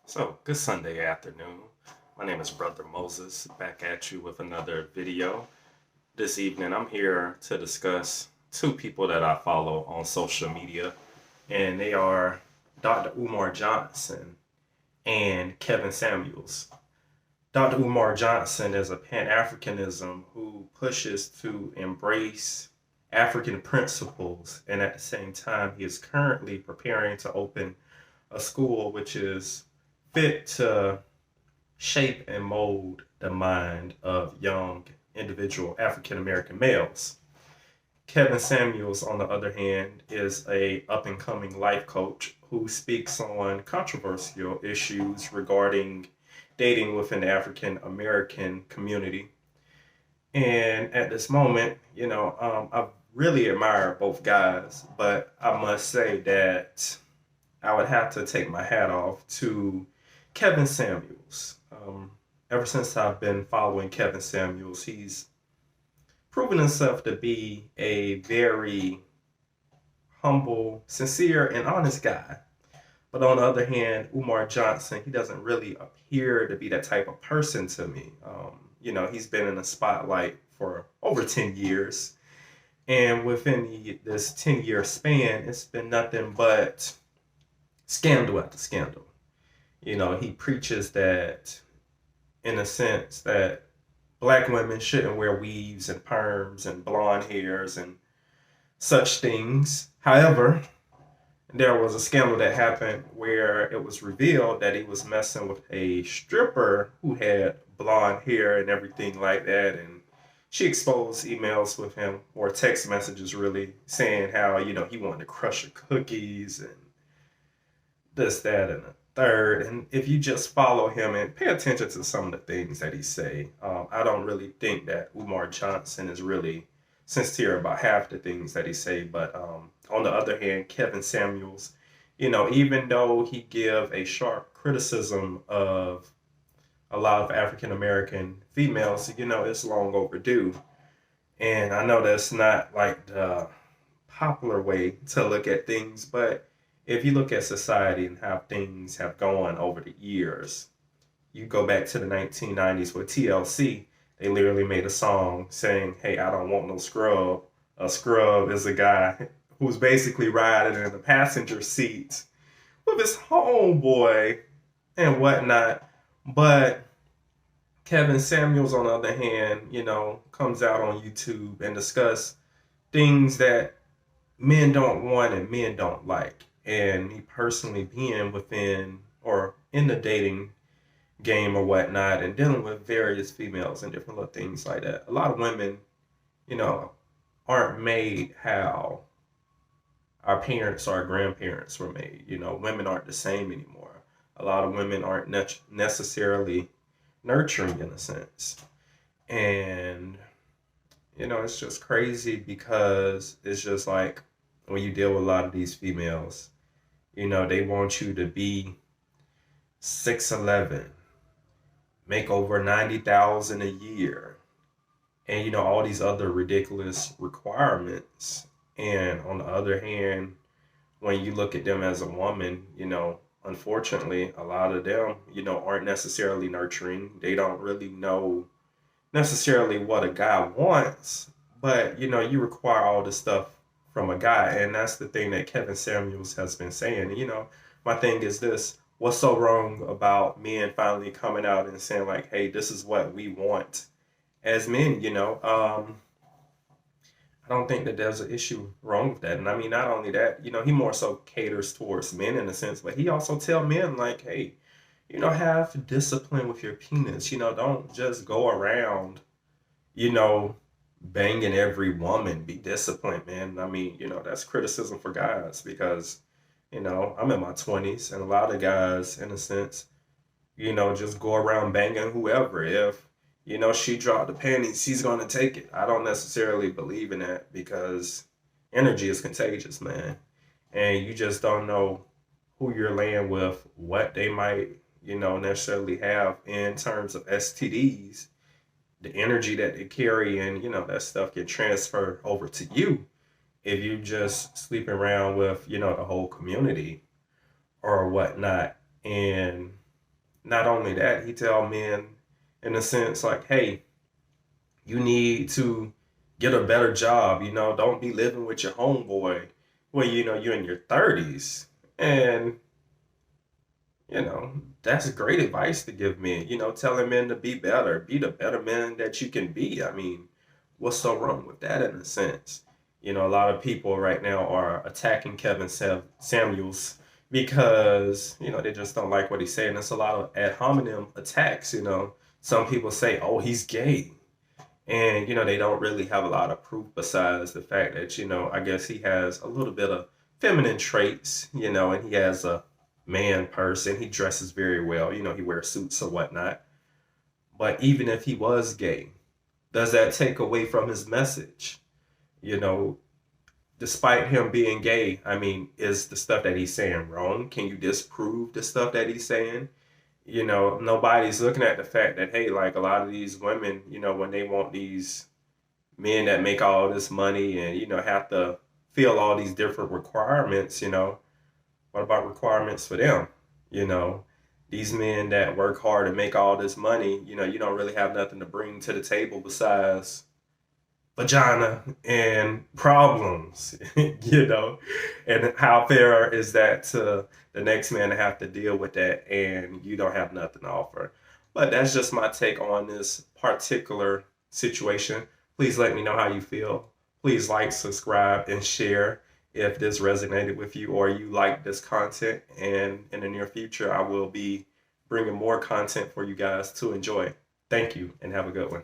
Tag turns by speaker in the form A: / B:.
A: So, good Sunday afternoon. My name is Brother Moses, back at you with another video. This evening, I'm here to discuss two people that I follow on social media, and they are Dr. Umar Johnson and Kevin Samuels. Dr. Umar Johnson is a Pan Africanism who pushes to embrace African principles, and at the same time, he is currently preparing to open a school which is fit to shape and mold the mind of young individual African American males. Kevin Samuels, on the other hand, is a up and coming life coach who speaks on controversial issues regarding dating within the African American community. And at this moment, I really admire both guys, but I must say that I would have to take my hat off to Kevin Samuels. Ever since I've been following Kevin Samuels, he's proven himself to be a very humble, sincere, and honest guy. But on the other hand, Umar Johnson, he doesn't really appear to be that type of person to me. He's been in the spotlight for over 10 years. And within this 10-year span, it's been nothing but scandal after scandal. He preaches that, in a sense, that black women shouldn't wear weaves and perms and blonde hairs and such things. However, there was a scandal that happened where it was revealed that he was messing with a stripper who had blonde hair and everything like that. And she exposed emails with him, or text messages really, saying how, he wanted to crush her cookies and this, that, and the third. And if you just follow him and pay attention to some of the things that he say, I don't really think that Umar Johnson is really sincere about half the things that he say. But on the other hand, Kevin Samuels, even though he give a sharp criticism of a lot of African American females, it's long overdue. And I know that's not like the popular way to look at things, but if you look at society and how things have gone over the years, you go back to the 1990s with TLC, they literally made a song saying, "Hey, I don't want no scrub." A scrub is a guy who's basically riding in the passenger seat with his homeboy and whatnot. But Kevin Samuels, on the other hand, comes out on YouTube and discuss things that men don't want and men don't like. And me personally being within or in the dating game or whatnot and dealing with various females and different little things like that. A lot of women, you know, aren't made how our parents or our grandparents were made. Women aren't the same anymore. A lot of women aren't necessarily nurturing in a sense. And it's just crazy because it's just like when you deal with a lot of these females, they want you to be 6'11", make over 90,000 a year, and all these other ridiculous requirements. And on the other hand, when you look at them as a woman, unfortunately, a lot of them, aren't necessarily nurturing. They don't really know necessarily what a guy wants, but you require all this stuff from a guy, and that's the thing that Kevin Samuels has been saying. My thing is this: what's so wrong about men finally coming out and saying like, "Hey, this is what we want as men"? I don't think that there's an issue wrong with that. And I mean, not only that, he more so caters towards men in a sense, but he also tell men like, "Hey, have discipline with your penis. Don't just go around, you know, banging every woman. Be disciplined, man." I mean, that's criticism for guys because, I'm in my 20s and a lot of guys, in a sense, just go around banging whoever. If, she dropped the panties, she's going to take it. I don't necessarily believe in that because energy is contagious, man. And you just don't know who you're laying with, what they might, necessarily have in terms of STDs, the energy that they carry, and that stuff can transfer over to you if you just sleeping around with the whole community or whatnot. And Not only that, he tell men in a sense like, hey, you need to get a better job. Don't be living with your homeboy when you're in your 30s. And that's great advice to give men. Telling men to be better, be the better man that you can be. I mean, what's so wrong with that in a sense? A lot of people right now are attacking Kevin Samuels because, they just don't like what he's saying. There's a lot of ad hominem attacks. Some people say, oh, he's gay. And, they don't really have a lot of proof besides the fact that, I guess he has a little bit of feminine traits, and he has a man person. He dresses very well, he wears suits or whatnot. But even if he was gay, does that take away from his message? You know, Despite him being gay, I mean, is the stuff that he's saying wrong? Can you disprove the stuff that he's saying? Nobody's looking at the fact that, hey, like a lot of these women, when they want these men that make all this money and, have to fill all these different requirements, what about requirements for them? You know, these men that work hard and make all this money, you don't really have nothing to bring to the table besides vagina and problems, and how fair is that to the next man to have to deal with that and you don't have nothing to offer? But that's just my take on this particular situation. Please let me know how you feel. Please like, subscribe, and share if this resonated with you or you like this content. And in the near future, I will be bringing more content for you guys to enjoy. Thank you and have a good one.